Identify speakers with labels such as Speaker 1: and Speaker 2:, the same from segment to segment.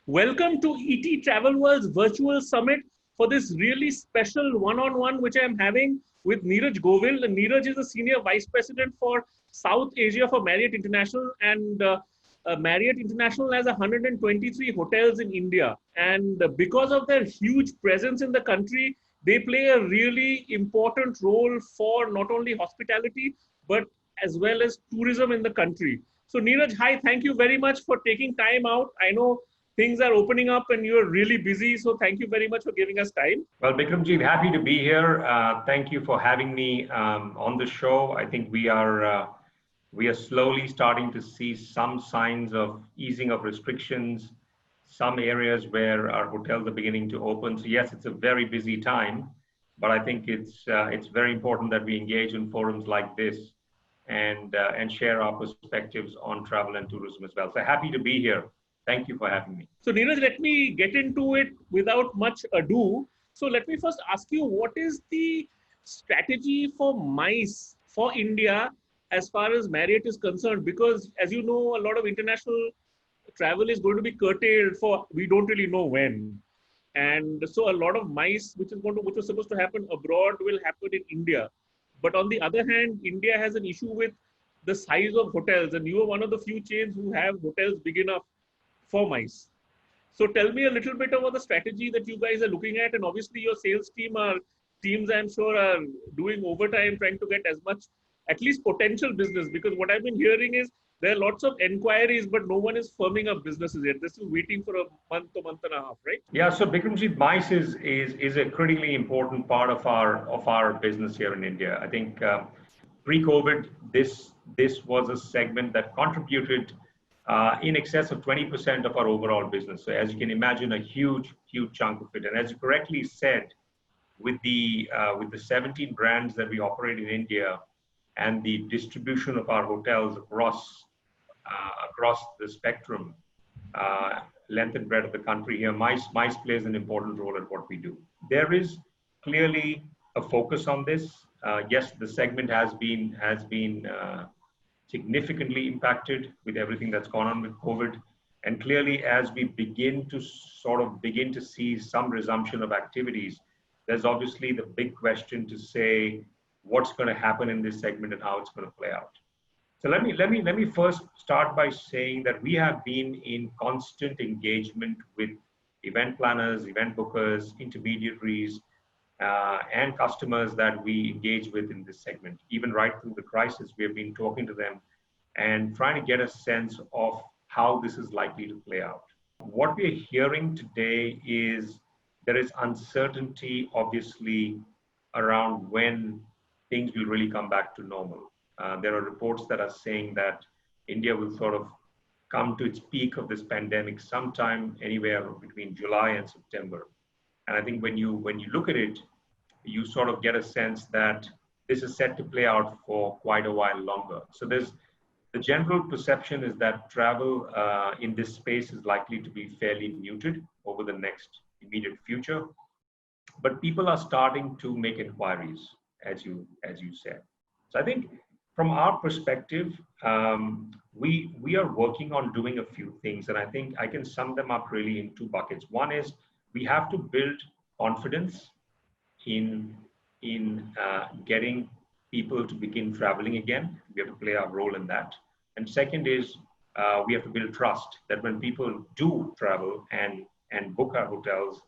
Speaker 1: Welcome to ET Travel World's virtual summit for this really special one-on-one which I am having with Neeraj Govil. And Neeraj is the Senior Vice President for South Asia for Marriott International, and Marriott International has 123 hotels in India. And because of their huge presence in the country, they play a really important role for not only hospitality, but as well as tourism in the country. So Neeraj, hi, thank you very much for taking time out. I know things are opening up and you're really busy. So thank you very much for giving us time.
Speaker 2: Well, Bikramjit, happy to be here. Thank you for having me on the show. I think we are slowly starting to see some signs of easing of restrictions, some areas where our hotels are beginning to open. So yes, it's a very busy time, but I think it's very important that we engage in forums like this and share our perspectives on travel and tourism as well. So happy to be here. Thank you for having me.
Speaker 1: So Neeraj, let me get into it without much ado. So let me first ask you, what is the strategy for MICE for India as far as Marriott is concerned? Because as you know, a lot of international travel is going to be curtailed for, we don't really know when. And so a lot of MICE, which was supposed to happen abroad, will happen in India. But on the other hand, India has an issue with the size of hotels. And you are one of the few chains who have hotels big enough for MICE. So tell me a little bit about the strategy that you guys are looking at. And obviously your sales teams, I'm sure, are doing overtime trying to get as much, at least potential business. Because what I've been hearing is there are lots of enquiries, but no one is firming up businesses yet. This is waiting for a month and a half, right?
Speaker 2: Yeah, so Bikramjit, MICE is a critically important part of our business here in India. I think pre-COVID, this was a segment that contributed in excess of 20% of our overall business. So as you can imagine, a huge chunk of it. And as you correctly said, with the 17 brands that we operate in India and the distribution of our hotels across the spectrum, length and breadth of the country here, MICE plays an important role at what we do. There is clearly a focus on this. Yes, the segment has been significantly impacted with everything that's gone on with COVID. And clearly, as we begin to see some resumption of activities, there's obviously the big question to say what's going to happen in this segment and how it's going to play out. So let me first start by saying that we have been in constant engagement with event planners, event bookers, intermediaries, and customers that we engage with in this segment. Even right through the crisis, we have been talking to them and trying to get a sense of how this is likely to play out. What we're hearing today is there is uncertainty, obviously, around when things will really come back to normal. There are reports that are saying that India will sort of come to its peak of this pandemic sometime anywhere between July and September. And I think when you look at it, you sort of get a sense that this is set to play out for quite a while longer. So the general perception is that travel in this space is likely to be fairly muted over the next immediate future. But people are starting to make inquiries, as you said. So I think from our perspective, we are working on doing a few things, and I think I can sum them up really in two buckets. One is we have to build confidence in getting people to begin traveling again. We have to play our role in that. And second is we have to build trust that when people do travel and book our hotels,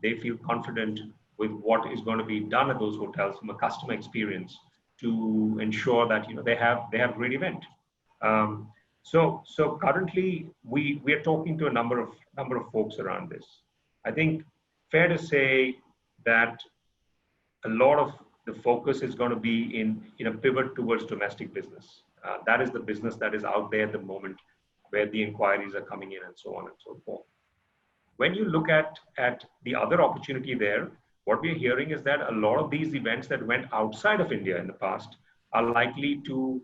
Speaker 2: they feel confident with what is going to be done at those hotels from a customer experience to ensure that they have a great event. So currently we are talking to a number of folks around this. I think fair to say that a lot of the focus is going to be in a pivot towards domestic business. That is the business that is out there at the moment, where the inquiries are coming in and so on and so forth. When you look at the other opportunity there, what we're hearing is that a lot of these events that went outside of India in the past are likely to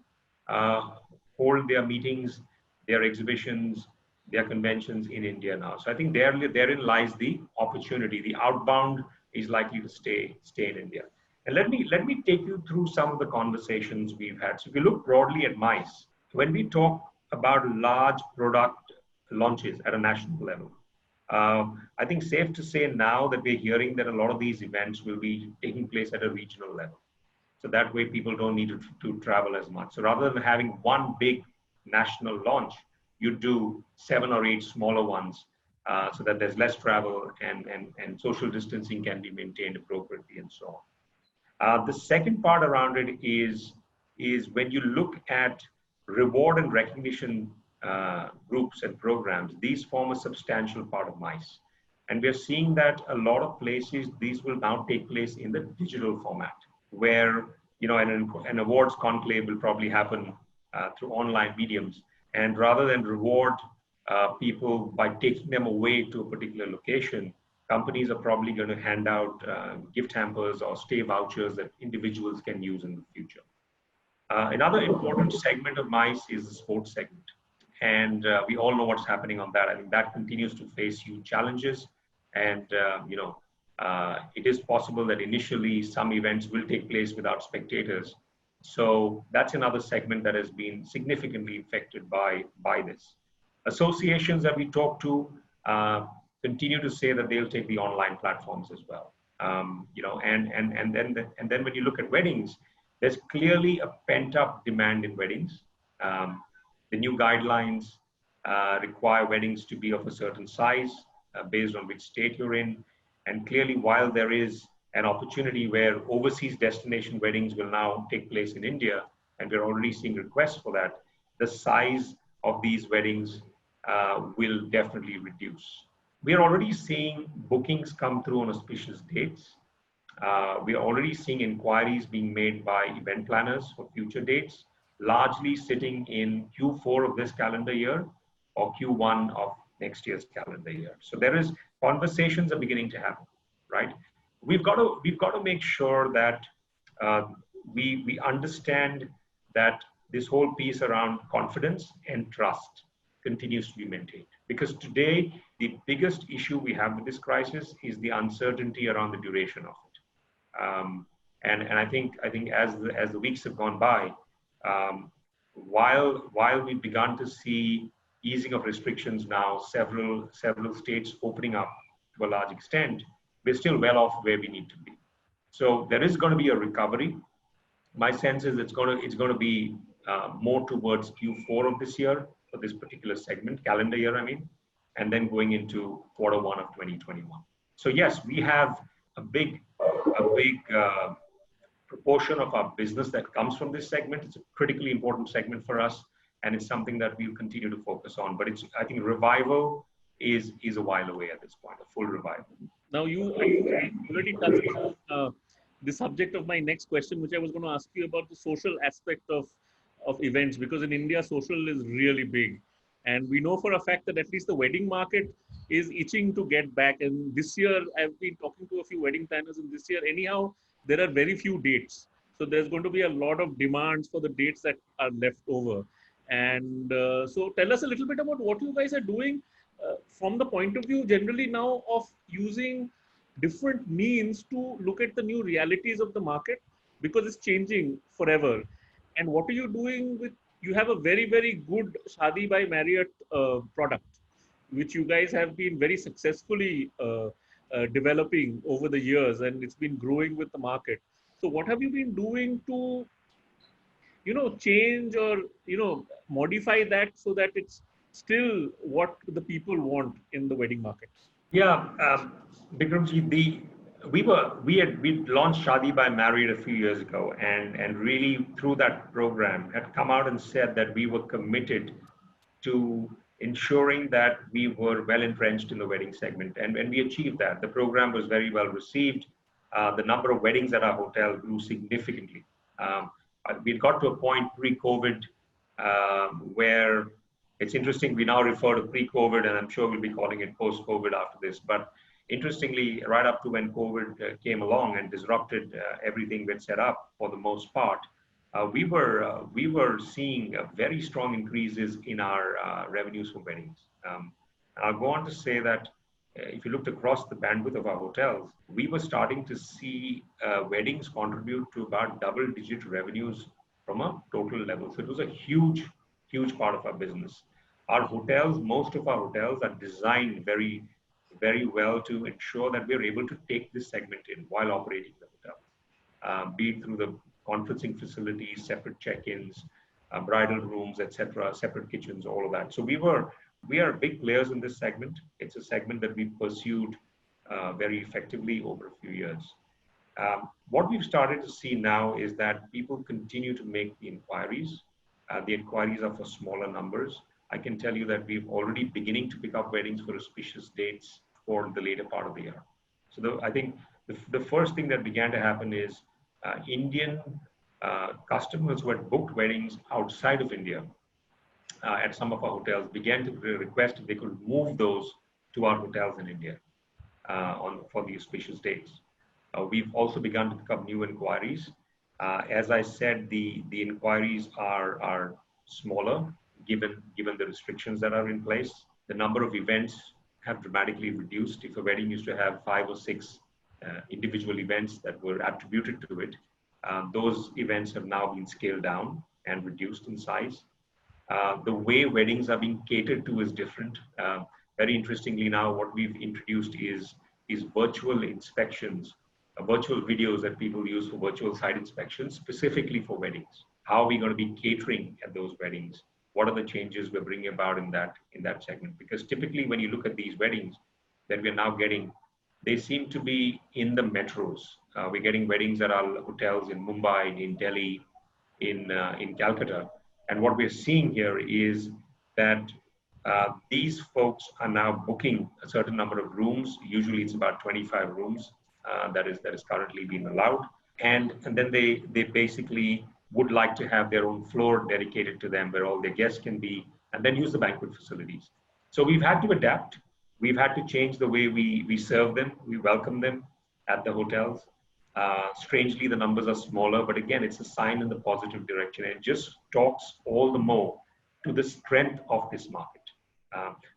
Speaker 2: hold their meetings, their exhibitions, their conventions in India now. So I think therein lies the opportunity. The outbound is likely to stay in India. And let me take you through some of the conversations we've had. So if you look broadly at MICE, when we talk about large product launches at a national level. I think safe to say now that we're hearing that a lot of these events will be taking place at a regional level. So that way people don't need to travel as much. So rather than having one big national launch, you do 7 or 8 smaller ones so that there's less travel and social distancing can be maintained appropriately and so on. The second part around it is when you look at reward and recognition groups and programs, these form a substantial part of MICE. And we're seeing that a lot of places, these will now take place in the digital format, where an awards conclave will probably happen through online mediums. And rather than reward people by taking them away to a particular location, companies are probably going to hand out gift hampers or stay vouchers that individuals can use in the future. Another important segment of MICE is the sports segment. And we all know what's happening on that. I think that continues to face huge challenges. And, it is possible that initially some events will take place without spectators. So that's another segment that has been significantly affected by this. Associations that we talk to continue to say that they'll take the online platforms as well. And then when you look at weddings, there's clearly a pent-up demand in weddings. The new guidelines require weddings to be of a certain size based on which state you're in. And clearly, while there is an opportunity where overseas destination weddings will now take place in India, and we're already seeing requests for that, the size of these weddings will definitely reduce. We're already seeing bookings come through on auspicious dates. We are already seeing inquiries being made by event planners for future dates, largely sitting in Q4 of this calendar year or Q1 of next year's calendar year. So there is conversations are beginning to happen, right? We've got to make sure that we understand that this whole piece around confidence and trust continues to be maintained. Because today, the biggest issue we have with this crisis is the uncertainty around the duration of it. And I think as the weeks have gone by, while we've begun to see easing of restrictions now, several states opening up to a large extent, we're still well off where we need to be. So there is going to be a recovery. My sense is it's going to be more towards Q4 of this year for this particular segment, calendar year, I mean, and then going into Q1 of 2021. So yes, we have a big proportion of our business that comes from this segment. It's a critically important segment for us, and it's something that we'll continue to focus on. But I think revival is a while away at this point, a full revival.
Speaker 1: Now you already touched on the subject of my next question, which I was going to ask you about the social aspect of events, because in India, social is really big. And we know for a fact that at least the wedding market is itching to get back. And this year, I've been talking to a few wedding planners, and this year, anyhow, there are very few dates. So there's going to be a lot of demands for the dates that are left over. And so tell us a little bit about what you guys are doing from the point of view generally now of using different means to look at the new realities of the market, because it's changing forever. And what are you doing with, you have a very, very good Shaadi by Marriott product, which you guys have been very successfully developing over the years, and it's been growing with the market. So what have you been doing to, change or, modify that so that it's still what the people want in the wedding market?
Speaker 2: Yeah, Bikramji, we launched Shaadi by Marriott a few years ago, and really through that program had come out and said that we were committed to ensuring that we were well entrenched in the wedding segment, and we achieved that. The program was very well received. The number of weddings at our hotel grew significantly. We got to a point pre-COVID where it's interesting, we now refer to pre-COVID, and I'm sure we'll be calling it post-COVID after this. But interestingly, right up to when COVID came along and disrupted everything we'd set up for the most part, we were seeing very strong increases in our revenues from weddings. And I'll go on to say that if you looked across the bandwidth of our hotels, we were starting to see weddings contribute to about double-digit revenues from a total level. So it was a huge part of our business. our hotels, most of our hotels are designed very, very well to ensure that we're able to take this segment in while operating the hotel, be it through the conferencing facilities, separate check-ins, bridal rooms, etc., separate kitchens, all of that. So we are big players in this segment. It's a segment that we pursued very effectively over a few years. What we've started to see now is that people continue to make the inquiries. The inquiries are for smaller numbers. I can tell you that we've already beginning to pick up weddings for auspicious dates for the later part of the year. So I think the first thing that began to happen is Indian customers who had booked weddings outside of India at some of our hotels began to request if they could move those to our hotels in India for the auspicious dates. We've also begun to pick up new inquiries. As I said, the inquiries are smaller given the restrictions that are in place. The number of events have dramatically reduced. If a wedding used to have 5 or 6 individual events that were attributed to it, those events have now been scaled down and reduced in size. The way weddings are being catered to is different. Very interestingly now, what we've introduced is virtual inspections, virtual videos that people use for virtual site inspections, specifically for weddings. How are we going to be catering at those weddings? What are the changes we're bringing about in that segment? Because typically when you look at these weddings that we're now getting, they seem to be in the metros. We're getting weddings at our hotels in Mumbai, in Delhi, in Calcutta. And what we're seeing here is that these folks are now booking a certain number of rooms. Usually it's about 25 rooms that is currently being allowed. And then they basically would like to have their own floor dedicated to them where all their guests can be, and then use the banquet facilities. So we've had to adapt. We've had to change the way we serve them. We welcome them at the hotels. Strangely, the numbers are smaller, but again, it's a sign in the positive direction. And it just talks all the more to the strength of this market.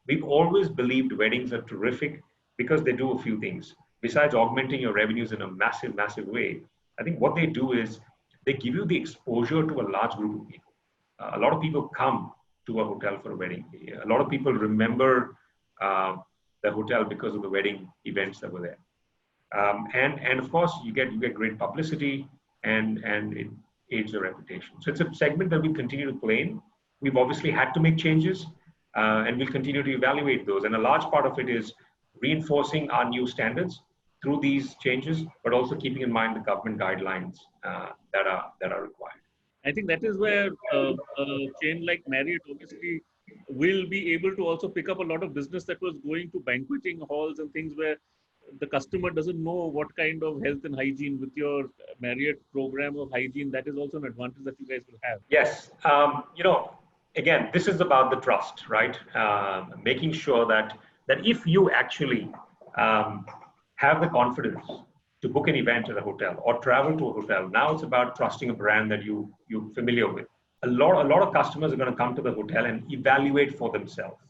Speaker 2: We've always believed weddings are terrific because they do a few things. Besides augmenting your revenues in a massive, massive way, I think what they do is they give you the exposure to a large group of people. A lot of people come to a hotel for a wedding. A lot of people remember the hotel because of the wedding events that were there. And of course, you get great publicity and it aids your reputation. So it's a segment that we continue to play in. We've obviously had to make changes and we'll continue to evaluate those. And a large part of it is reinforcing our new standards through these changes, but also keeping in mind the government guidelines that are required.
Speaker 1: I think that is where a chain like Marriott obviously will be able to also pick up a lot of business that was going to banqueting halls and things where the customer doesn't know what kind of health and hygiene. With your Marriott program of hygiene, that is also an advantage that you guys will have.
Speaker 2: Yes. Again, this is about the trust, right? Making sure that if you actually have the confidence to book an event at a hotel or travel to a hotel, now it's about trusting a brand that you're familiar with. A lot of customers are going to come to the hotel and evaluate for themselves.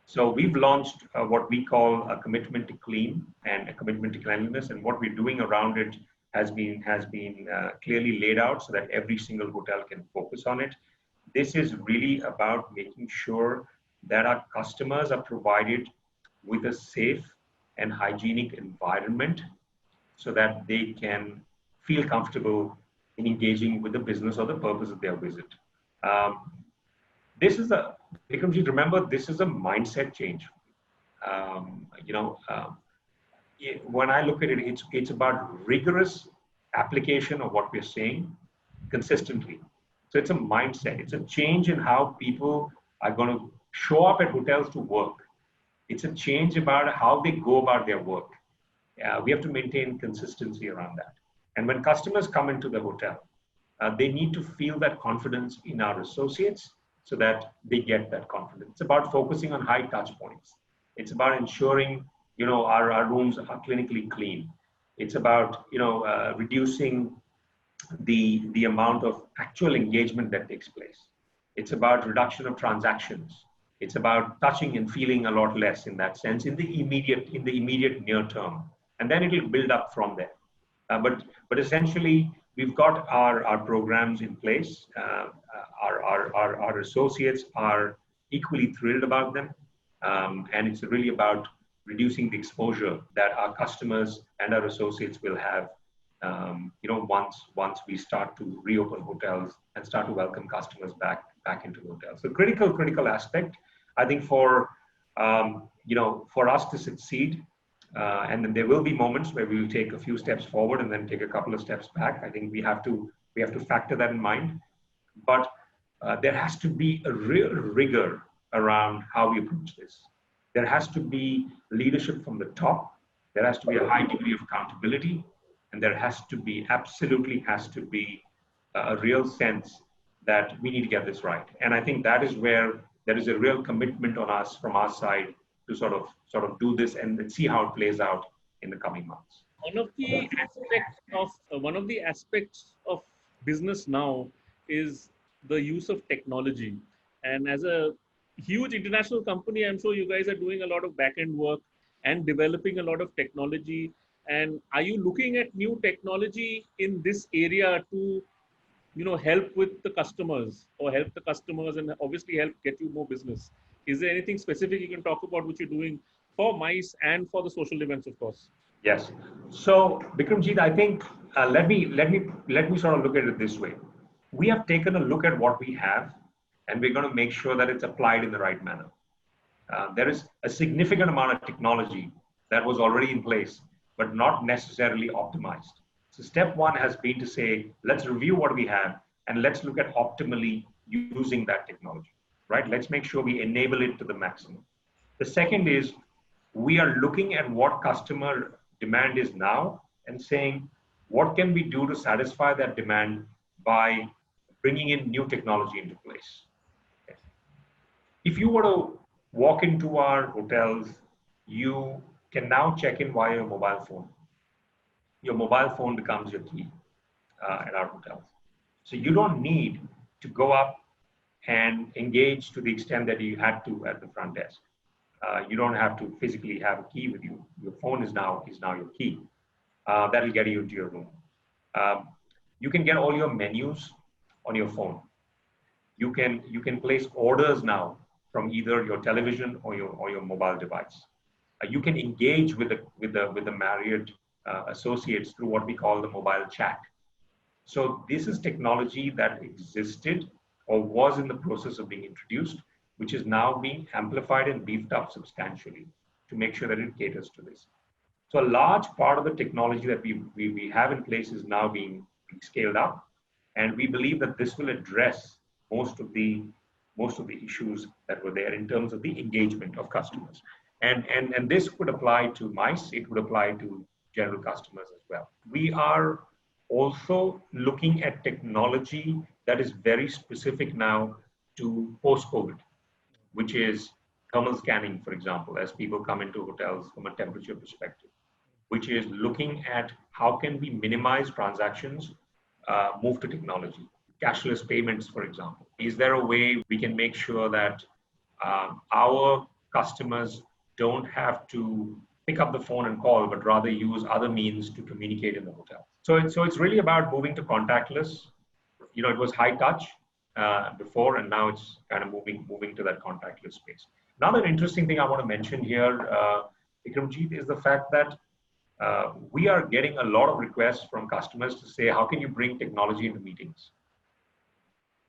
Speaker 2: So we've launched what we call a commitment to clean and a commitment to cleanliness, and what we're doing around it has been clearly laid out so that every single hotel can focus on it. This is really about making sure that our customers are provided with a safe and hygienic environment so that they can feel comfortable in engaging with the business or the purpose of their visit. Vikramji, remember, this is a mindset change. When I look at it, it's about rigorous application of what we're saying consistently. So it's a mindset. It's a change in how people are going to show up at hotels to work. It's a change about how they go about their work. We have to maintain consistency around that. And when customers come into the hotel, they need to feel that confidence in our associates so that they get that confidence. It's about focusing on high touch points. It's about ensuring, our rooms are clinically clean. It's about, reducing the amount of actual engagement that takes place. It's about reduction of transactions. It's about touching and feeling a lot less in that sense in the immediate near term. And then it will build up from there. But essentially, we've got our programs in place. Our associates are equally thrilled about them. And it's really about reducing the exposure that our customers and our associates will have, once we start to reopen hotels and start to welcome customers back into hotels. So critical aspect, I think, for us to succeed. And then there will be moments where we will take a few steps forward and then take a couple of steps back. I think we have to factor that in mind. But there has to be a real rigor around how we approach this. There has to be leadership from the top. There has to be a high degree of accountability, and there absolutely has to be a real sense that we need to get this right. And I think that is where there is a real commitment on us from our side to sort of do this and see how it plays out in the coming months.
Speaker 1: One of the aspects of business now is the use of technology. And as a huge international company, I'm sure you guys are doing a lot of back-end work and developing a lot of technology. And are you looking at new technology in this area to, help with the customers, or help the customers and obviously help get you more business? Is there anything specific you can talk about which you're doing for MICE and for the social events, of course?
Speaker 2: Yes. So Bikramjit, I think let me sort of look at it this way. We have taken a look at what we have, and we're going to make sure that it's applied in the right manner. There is a significant amount of technology that was already in place, but not necessarily optimized. So step one has been to say, let's review what we have and let's look at optimally using that technology, right? Let's make sure we enable it to the maximum. The second is we are looking at what customer demand is now and saying, what can we do to satisfy that demand by bringing in new technology into place? Okay. If you were to walk into our hotels, you can now check in via your mobile phone. Your mobile phone becomes your key at our hotels. So you don't need to go up and engage to the extent that you had to at the front desk. You don't have to physically have a key with you. Your phone is now your key. That'll get you into your room. You can get all your menus on your phone. You can place orders now from either your television or your mobile device. You can engage with the Marriott associates through what we call the mobile chat. So this is technology that existed or was in the process of being introduced, which is now being amplified and beefed up substantially to make sure that it caters to this. So a large part of the technology that we have in place is now being scaled up, and we believe that this will address most of the issues that were there in terms of the engagement of customers. And this would apply to MICE, it would apply to general customers as well. We are also looking at technology that is very specific now to post-COVID, which is thermal scanning, for example, as people come into hotels from a temperature perspective, which is looking at how can we minimize transactions, move to technology, cashless payments, for example. Is there a way we can make sure that our customers don't have to pick up the phone and call, but rather use other means to communicate in the hotel? So it's really about moving to contactless. It was high touch before, and now it's kind of moving to that contactless space. Another interesting thing I want to mention here, Bikramjit, is the fact that we are getting a lot of requests from customers to say, how can you bring technology into meetings?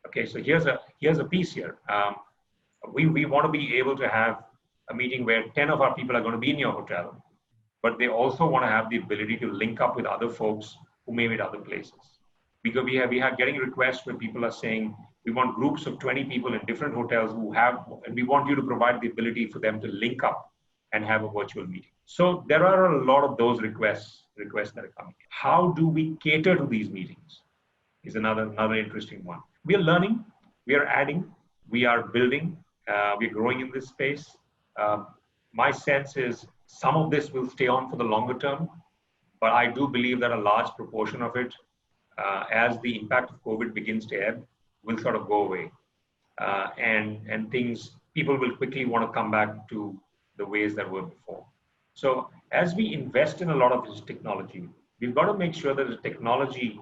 Speaker 2: Okay, so here's a piece here. We want to be able to have a meeting where 10 of our people are going to be in your hotel, but they also want to have the ability to link up with other folks who may be at other places. Because we are getting requests where people are saying, we want groups of 20 people in different hotels and we want you to provide the ability for them to link up and have a virtual meeting. So there are a lot of those requests that are coming. How do we cater to these meetings is another interesting one. We are learning, we are adding, we are building, we're growing in this space. My sense is some of this will stay on for the longer term, but I do believe that a large proportion of it, as the impact of COVID begins to ebb, will sort of go away. And people will quickly want to come back to the ways that were before. So as we invest in a lot of this technology, we've got to make sure that the technology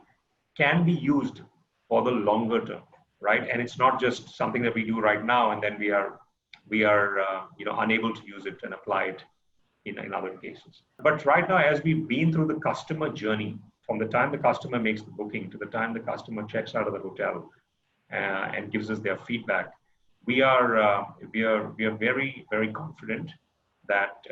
Speaker 2: can be used for the longer term, right? And it's not just something that we do right now and then we are we are unable to use it and apply it in other cases. But right now, as we've been through the customer journey, from the time the customer makes the booking to the time the customer checks out of the hotel and gives us their feedback, we are very, very confident that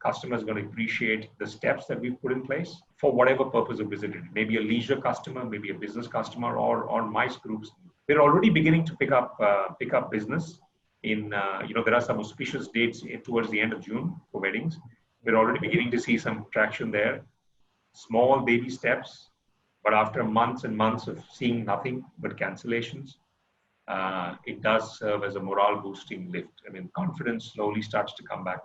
Speaker 2: customers are going to appreciate the steps that we've put in place for whatever purpose of visiting. Maybe a leisure customer, maybe a business customer, or MICE groups. We're already beginning to pick up business in there are some auspicious dates towards the end of June for weddings. We're already beginning to see some traction there. Small baby steps, but after months and months of seeing nothing but cancellations, it does serve as a morale boosting lift. I mean, confidence slowly starts to come back.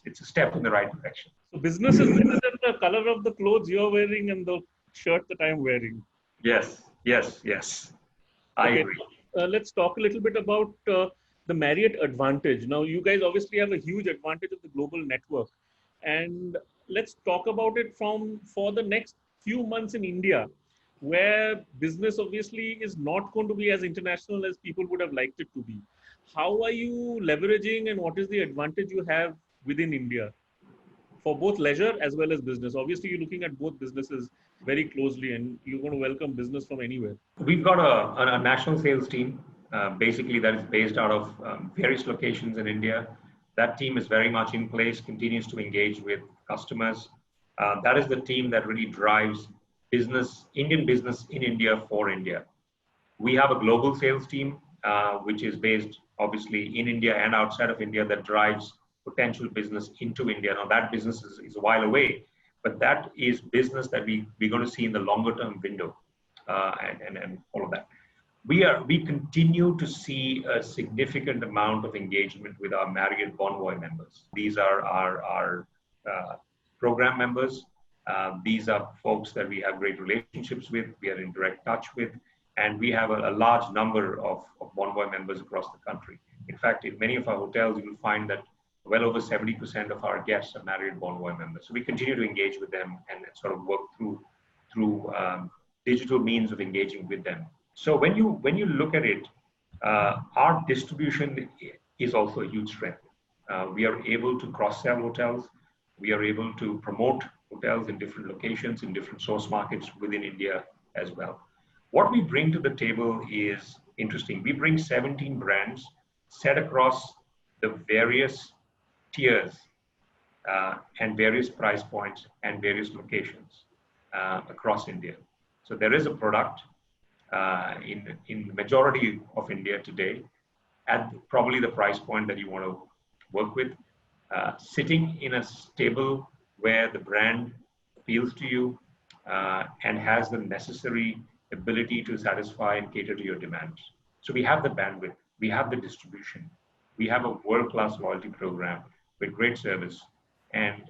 Speaker 2: It's a step in the right direction.
Speaker 1: So business is better than the color of the clothes you're wearing and the shirt that I'm wearing.
Speaker 2: Yes. I agree.
Speaker 1: Let's talk a little bit about the Marriott advantage. Now, you guys obviously have a huge advantage of the global network. And let's talk about it for the next few months in India, where business obviously is not going to be as international as people would have liked it to be. How are you leveraging and what is the advantage you have within India for both leisure as well as business? Obviously, you're looking at both businesses very closely and you're going to welcome business from anywhere.
Speaker 2: We've got a national sales team, basically that is based out of various locations in India. That team is very much in place, continues to engage with customers. That is the team that really drives Indian business in India for India. We have a global sales team, which is based obviously in India and outside of India, that drives potential business into India. Now that business is a while away, but that is business that we're going to see in the longer term window and all of that. We continue to see a significant amount of engagement with our Marriott Bonvoy members. These are our program members. These are folks that we have great relationships with, we are in direct touch with, and we have a large number of Bonvoy members across the country. In fact, in many of our hotels, you will find that well over 70% of our guests are Marriott Bonvoy members. So we continue to engage with them and sort of work through digital means of engaging with them. So when you look at it, our distribution is also a huge strength. We are able to cross-sell hotels. We are able to promote hotels in different locations, in different source markets within India as well. What we bring to the table is interesting. We bring 17 brands set across the various tiers and various price points and various locations across India. So there is a product in the majority of India today at probably the price point that you want to work with, sitting in a stable where the brand appeals to you and has the necessary ability to satisfy and cater to your demands. So we have the bandwidth, we have the distribution, we have a world-class loyalty program with great service, and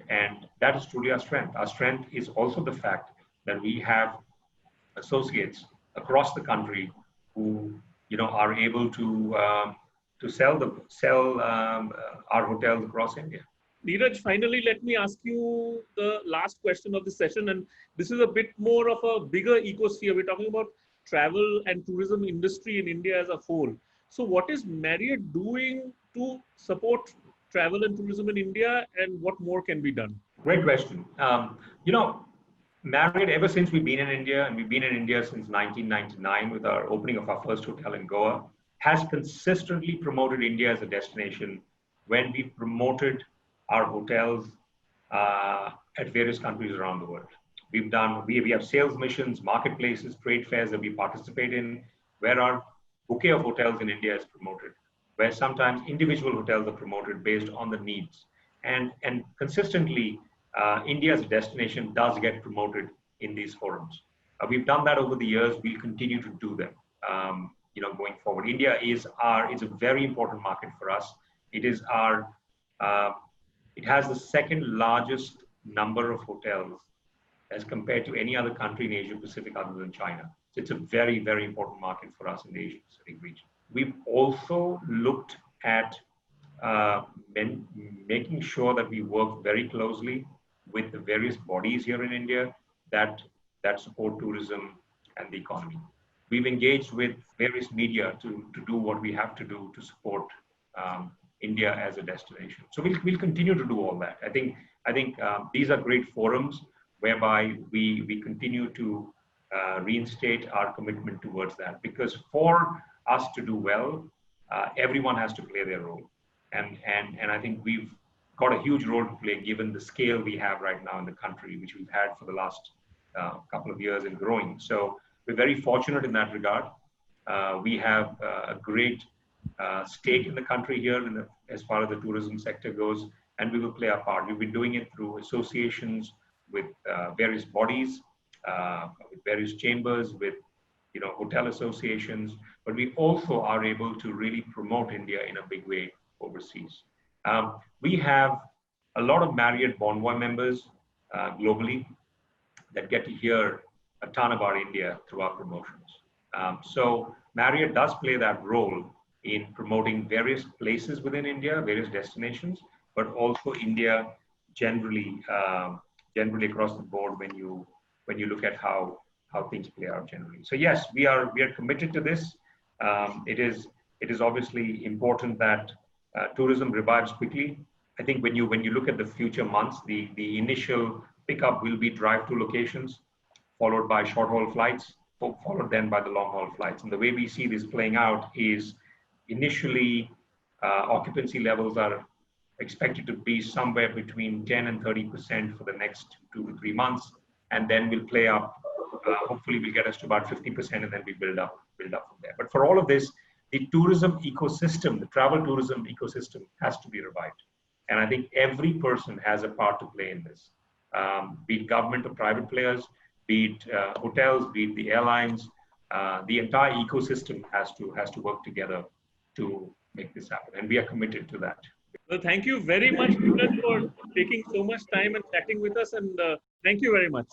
Speaker 2: that is truly our strength. Our strength is also the fact that we have associates across the country who are able to sell our hotels across India.
Speaker 1: Neeraj, finally, let me ask you the last question of the session, and this is a bit more of a bigger ecosphere. We're talking about travel and tourism industry in India as a whole. So what is Marriott doing to support travel and tourism in India, and what more can be done?
Speaker 2: Great question. Marriott, ever since we've been in India, and we've been in India since 1999 with our opening of our first hotel in Goa, has consistently promoted India as a destination when we promoted our hotels at various countries around the world. We have sales missions, marketplaces, trade fairs that we participate in, where our bouquet of hotels in India is promoted, where sometimes individual hotels are promoted based on the needs. And consistently, India as a destination does get promoted in these forums. We've done that over the years. We'll continue to do them. Going forward, India is a very important market for us. It has the second largest number of hotels as compared to any other country in Asia Pacific other than China. So it's a very, very important market for us in the Asia Pacific region. We've also looked at making sure that we work very closely with the various bodies here in India that support tourism and the economy. We've engaged with various media to do what we have to do to support India as a destination. So we'll continue to do all that. I think these are great forums whereby we continue to reinstate our commitment towards that, because for us to do well, everyone has to play their role, and I think we've got a huge role to play given the scale we have right now in the country, which we've had for the last couple of years and growing. So we're very fortunate in that regard. We have a great stake in the country here as far as the tourism sector goes, and we will play our part. We've been doing it through associations with various bodies, with various chambers, with hotel associations, but we also are able to really promote India in a big way overseas. We have a lot of Marriott Bonvoy members globally that get to hear a ton about India through our promotions. So Marriott does play that role in promoting various places within India, various destinations, but also India generally, generally across the board when you look at how things play out generally. So yes, we are committed to this. It is obviously important that tourism revives quickly. I think when you look at the future months, the initial pickup will be drive-to locations, followed by short-haul flights, followed then by the long-haul flights. And the way we see this playing out is initially occupancy levels are expected to be somewhere between 10 and 30% for the next 2 to 3 months, and then we'll play up. Hopefully, we'll get us to about 50%, and then we build up from there. But for all of this, the tourism ecosystem, the travel tourism ecosystem, has to be revived, and I think every person has a part to play in this. Be it government or private players, be it hotels, be it the airlines, the entire ecosystem has to work together to make this happen, and we are committed to that.
Speaker 1: Well, thank you very much, Neeraj, for taking so much time and chatting with us, and thank you very much.